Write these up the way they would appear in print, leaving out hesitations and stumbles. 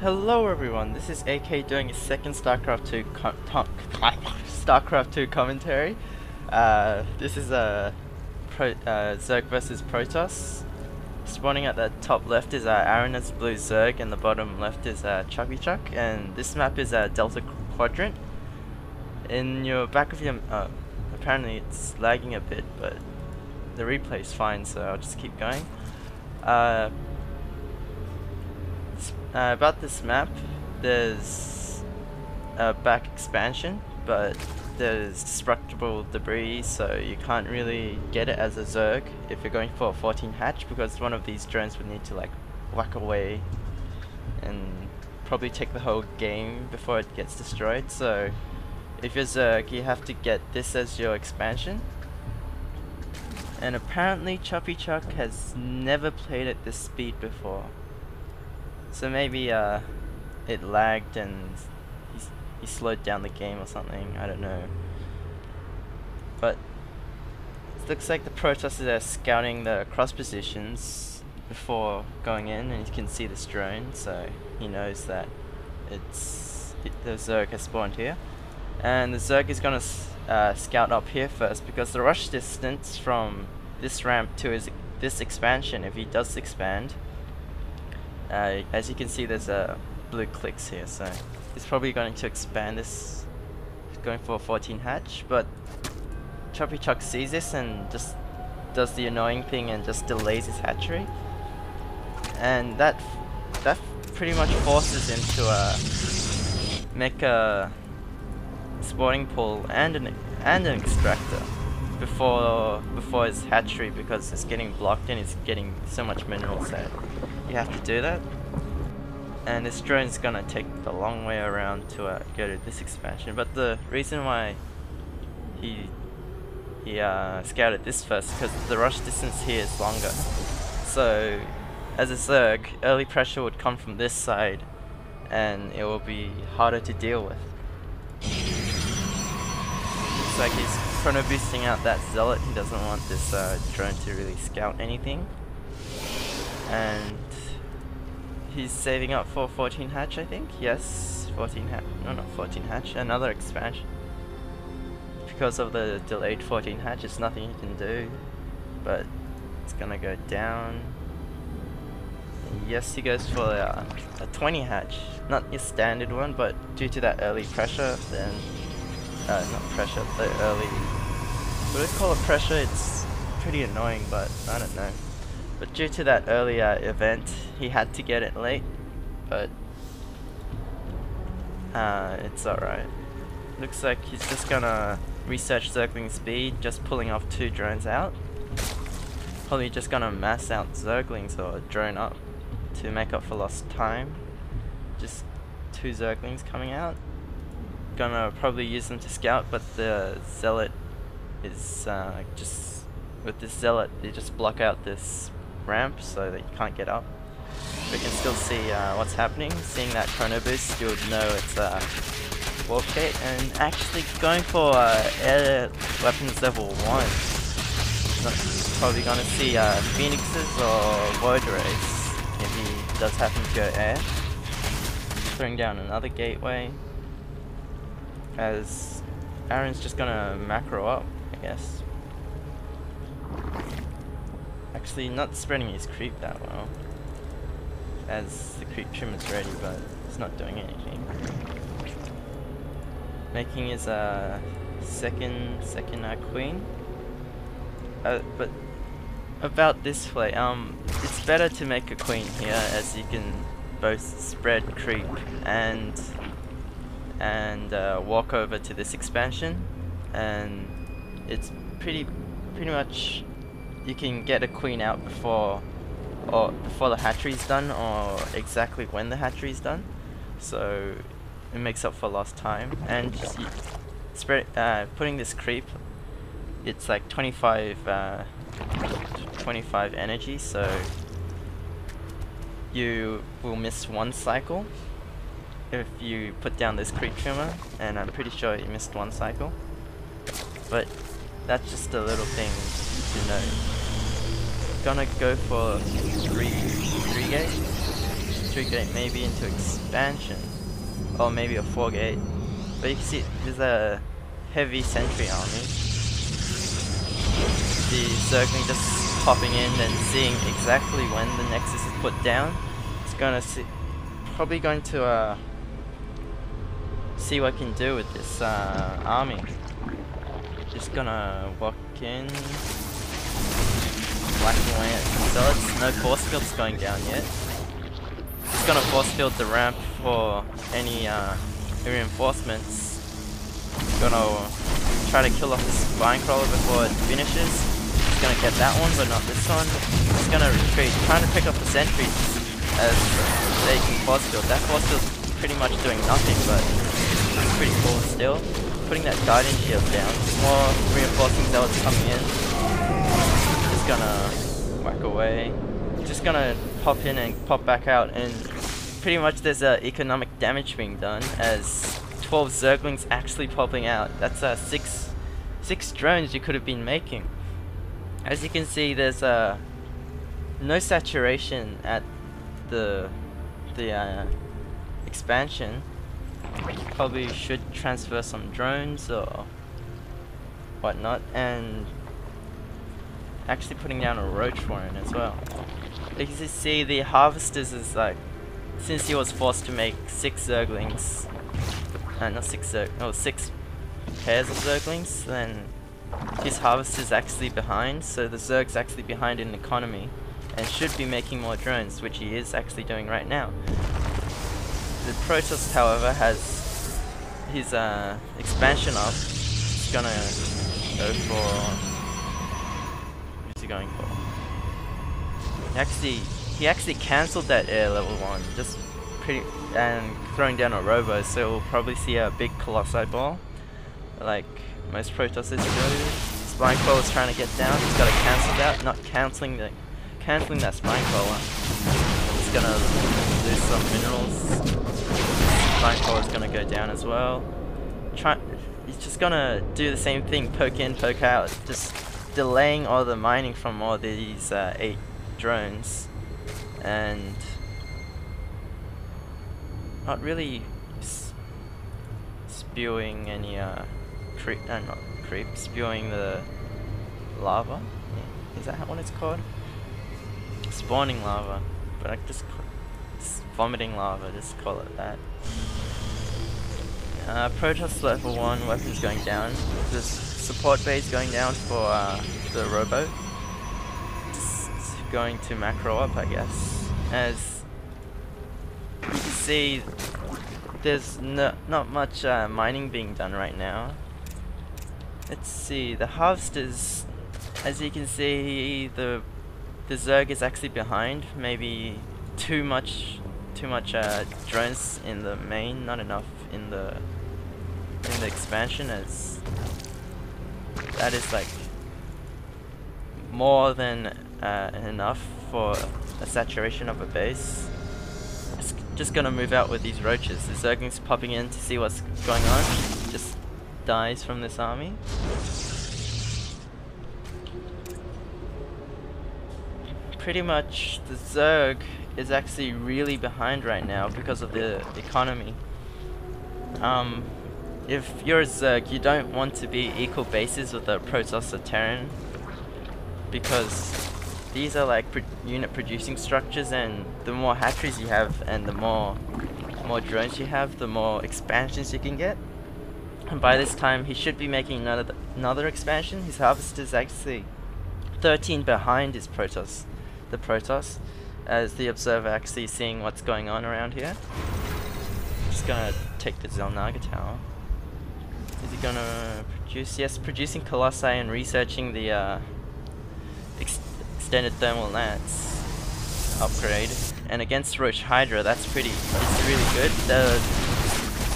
Hello everyone, this is AK doing a second Starcraft 2 Starcraft 2 commentary. This is a Zerg versus Protoss. Spawning at the top left is Aaron's blue Zerg, and the bottom left is ChuppyChuck. And this map is a Delta Quadrant. In your back of your apparently it's lagging a bit, but the replay is fine, so I'll just keep going. About this map, there's a back expansion, but there's destructible debris, so you can't really get it as a Zerg if you're going for a 14 hatch, because one of these drones would need to like whack away and probably take the whole game before it gets destroyed. So if you're Zerg, you have to get this as your expansion. And apparently ChuppyChuck has never played at this speed before. So maybe it lagged and he slowed down the game or something, I don't know. But it looks like the Protoss are scouting the cross positions before going in, and you can see this drone, so he knows that the Zerg has spawned here. And the Zerg is going to scout up here first, because the rush distance from this ramp to this expansion, if he does expand, as you can see, there's blue clicks here, so he's probably going to expand this. He's going for a 14 hatch, but ChuppyChuck sees this and just does the annoying thing and just delays his hatchery, and that pretty much forces him to make a spawning pool and an extractor before his hatchery, because it's getting blocked and it's getting so much minerals that you have to do that. And this drone is gonna take the long way around to go to this expansion. But the reason why he scouted this first, because the rush distance here is longer. So as a Zerg, early pressure would come from this side, and it will be harder to deal with. Looks like he's chrono boosting out that zealot. He doesn't want this drone to really scout anything. And he's saving up for 14 hatch, I think. Yes, 14 hatch. No, not 14 hatch. Another expansion. Because of the delayed 14 hatch, it's nothing you can do. But it's gonna go down. And yes, he goes for a 20 hatch. Not your standard one, but due to that early pressure, then not pressure, the early. What do I call it? Pressure? It's pretty annoying, but I don't know. But due to that earlier event, he had to get it late, but it's alright. Looks like he's just gonna research Zergling speed, just pulling off 2 drones out. Probably just gonna mass out Zerglings or drone up to make up for lost time. Just 2 Zerglings coming out. Gonna probably use them to scout, but the Zealot is just, with this Zealot, they just block out this ramp so that you can't get up. We can still see what's happening. Seeing that chrono boost, you would know it's warp gate, and actually going for air weapons level 1. Not probably gonna see phoenixes or void rays if he does happen to go air. Throwing down another gateway, as Aaron's just gonna macro up, I guess. Actually, not spreading his creep that well, as the creep trim is ready, but it's not doing anything. Making his second queen. But about this play, it's better to make a queen here, as you can both spread creep and walk over to this expansion, and it's pretty much. You can get a queen out before the hatchery's done, or exactly when the hatchery's done, so it makes up for lost time. And just putting this creep, it's like 25 energy, so you will miss 1 cycle if you put down this creep trimmer, and I'm pretty sure you missed 1 cycle. But that's just a little thing to know. Gonna go for 3 gate. 3 gate, maybe into expansion, or maybe a 4 gate. But you can see there's a heavy sentry army. The Zergling just popping in and seeing exactly when the Nexus is put down. It's gonna see, probably going to see what I can do with this army. Just gonna walk in, whacking away at some zealots. No force fields going down yet. Just gonna force field the ramp for any reinforcements. Gonna try to kill off this spine crawler before it finishes. Just gonna get that one, but not this one. Just gonna retreat, trying to pick up the sentries as they can force field. That force field's pretty much doing nothing, but it's pretty cool still. Putting that guardian shield down. More reinforcing zealots coming in. Just gonna whack away. Just gonna pop in and pop back out, and pretty much there's economic damage being done as 12 Zerglings actually popping out. That's six drones you could have been making. As you can see, there's no saturation at the expansion. Probably should transfer some drones or whatnot, and actually putting down a roach warren as well. You can see the harvesters is like, since he was forced to make 6 Zerglings, not 6 6 pairs of Zerglings, then his harvester's actually behind, so the Zerg's actually behind in economy and should be making more drones, which he is actually doing right now. The Protoss, however, has his expansion up. He's gonna go for, what's he going for? He actually cancelled that air level 1, just and throwing down a robo, so we'll probably see a big Colossi ball, like most Protosses do. Spine crawler's trying to get down. He's got to cancel that, not cancelling that spine crawler. He's gonna lose some minerals. Spine crawler's gonna go down as well. He's just gonna do the same thing, poke in, poke out, just delaying all the mining from all these 8 drones, and not really spewing any spewing the lava. Yeah. Is that what it's called? Spawning lava, but I just vomiting lava. Just call it that. Protoss level 1 weapons going down. The support base going down for the robo. Just going to macro up, I guess. As you can see, there's not much mining being done right now. Let's see, the harvesters, as you can see, the Zerg is actually behind. Maybe too much drones in the main, not enough in the expansion, as that is like more than enough for a saturation of a base. Just gonna move out with these roaches. The Zergling's popping in to see what's going on. Just dies from this army. Pretty much the Zerg is actually really behind right now because of the economy. If you're a Zerg, you don't want to be equal bases with a Protoss or Terran, because these are like unit producing structures, and the more hatcheries you have and the more drones you have, the more expansions you can get. And by this time he should be making another expansion. His harvester is actually 13 behind his Protoss, the Protoss, as the observer actually seeing what's going on around here. Just gonna take the Zelnaga tower. Is he gonna produce? Yes, producing Colossi and researching the extended thermal lance upgrade. And against Roach Hydra, it's really good. The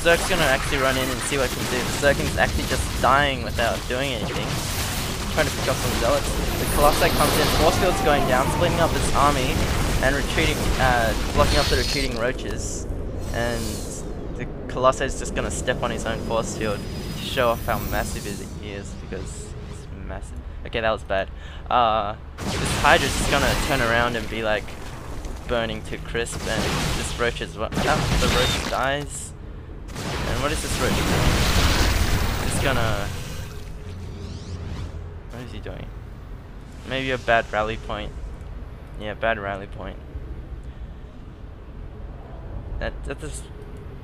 Zerg's gonna actually run in and see what I can do. The Zergling's actually just dying without doing anything. Trying to pick up some zealots. The Colossi comes in, force field's going down, splitting up this army, and retreating, blocking up the retreating roaches. And the Colossi is just gonna step on his own force field to show off how massive he is, because it's massive. Okay, that was bad. This Hydra's just gonna turn around and be like, burning to crisp, and this roach is what? Oh, the roach dies. And what is this roach doing? Just gonna. What is he doing? Maybe a bad rally point. Yeah, bad rally point.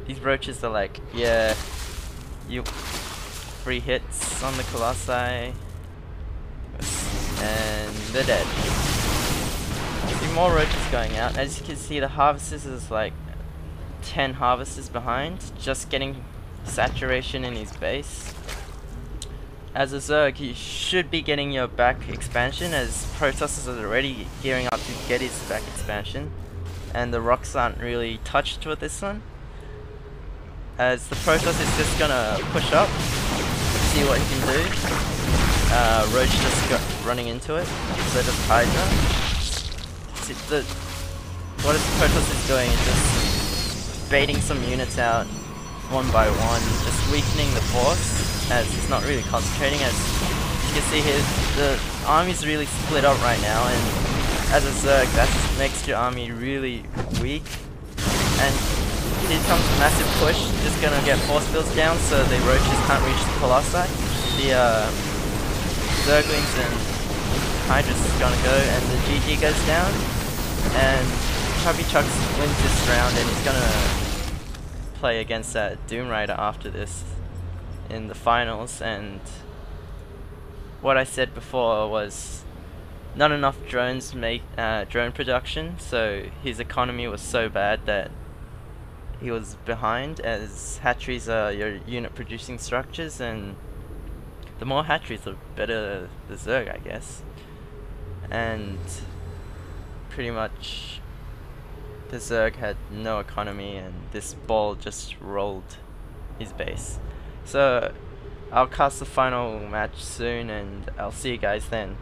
These roaches are like, yeah, you free hits on the Colossi, and they're dead. See more roaches going out. As you can see, the harvesters is like 10 harvesters behind, just getting saturation in his base. As a Zerg, you should be getting your back expansion, as Protoss is already gearing up to get his back expansion, and the rocks aren't really touched with this one. As the Protoss is just gonna push up, see what he can do. Roach just got running into it, so does Hydra. See, what the Protoss is doing is just baiting some units out one by one, just weakening the force, as he's not really concentrating. As you can see here, the army's really split up right now, and as a Zerg, that makes your army really weak. And here comes a massive push, just gonna get force fields down so the roaches can't reach the Colossi. The Zerglings and Hydra's gonna go, and the GG goes down, and ChuppyChuck wins this round, and he's gonna play against that Doom Rider after this in the finals. And what I said before was not enough drones make drone production, so his economy was so bad that he was behind, as hatcheries are your unit producing structures, and the more hatcheries the better the Zerg, I guess. And pretty much the Zerg had no economy, and this ball just rolled his base. So I'll cast the final match soon, and I'll see you guys then.